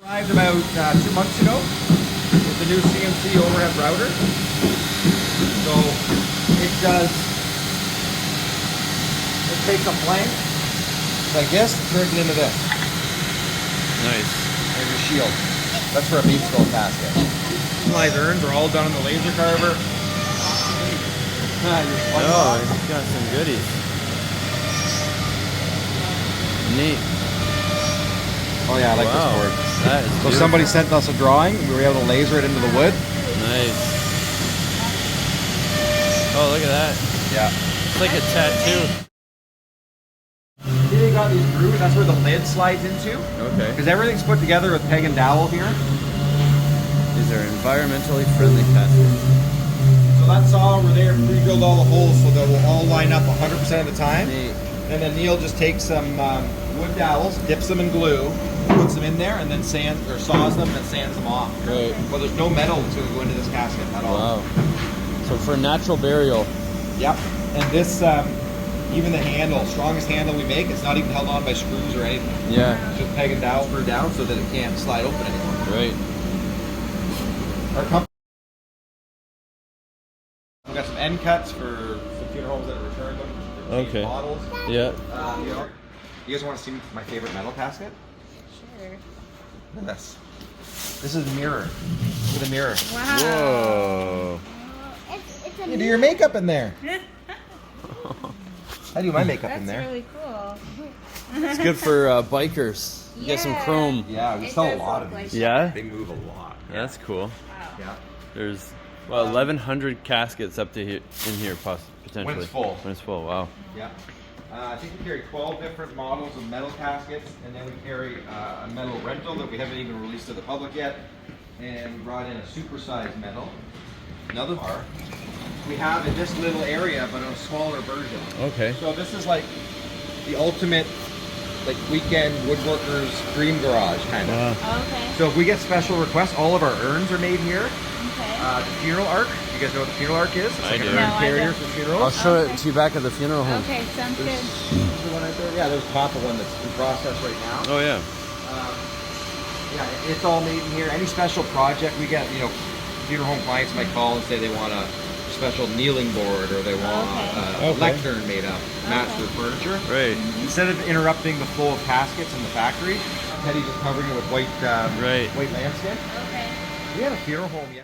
Arrived about 2 months ago with the new CNC overhead router. So it takes a plank like this, turns it into this. Nice. There's your shield. That's for a beef skull casket. Personalized urns are all done on the laser carver. Oh, it's got some goodies. Neat. Oh yeah, I like Wow. this board. That is So beautiful. somebody sent us a drawing, we were able to laser it into the wood. Nice. Oh, look at that. Yeah. It's like a tattoo. See, they got these grooves, that's where the lid slides into. Okay. Because everything's put together with peg and dowel here. These are environmentally friendly caskets. So that saw over there pre-drilled all the holes so they will all line up 100% of the time. Neat. And then Neil just takes some wood dowels, dips them in glue, puts them in there, and then sands or saws them and sands them off. Right. Well, there's no metal that's going to go into this casket at all. Wow. So for natural burial. Yep. And this, even the handle, strongest handle we make, it's not even held on by screws or anything. Yeah. It's just peg and dowel screwed down so that it can't slide open anymore. Right. Our company. We got some end cuts for some funeral homes that returned them. Okay. Models. Yeah. You guys want to see my favorite metal casket? Sure. Look at this. This is a mirror. Look at the mirror. Wow. Whoa. It's a You do your makeup in there. I do my makeup in That's there. really cool. It's good for bikers. You get some Yeah. chrome. Yeah, we It sell a does lot look of like these. Yeah? They move a lot. That's cool. Wow. Yeah. There's, well, 1,100 caskets up to in here, potentially. When it's full. When it's full, wow. Yeah. I think we carry 12 different models of metal caskets, and then we carry a metal rental that we haven't even released to the public yet. And we brought in a supersized metal. Another bar. We have in this little area, but in a smaller version. Okay. So this is like the ultimate, like weekend woodworkers dream garage kind of. Okay. So if we get special requests, all of our urns are made here. Okay. The funeral arc. You guys know what the funeral arc is? It's I like do. an No, urn I carrier don't. for I'll funerals. show Okay. it to you back at the funeral home. Okay, sounds good. There's the one right there. Yeah, there's a copper one that's in process right now. Oh, yeah. Yeah, it's all made in here. Any special project we get, funeral home clients might call and say they want a special kneeling board or they want a Okay. lectern made up, matched with furniture. Right. Instead of interrupting the flow of caskets in the factory, Teddy's just covering it with white Right. white lambskin. Okay. We had a funeral home yet.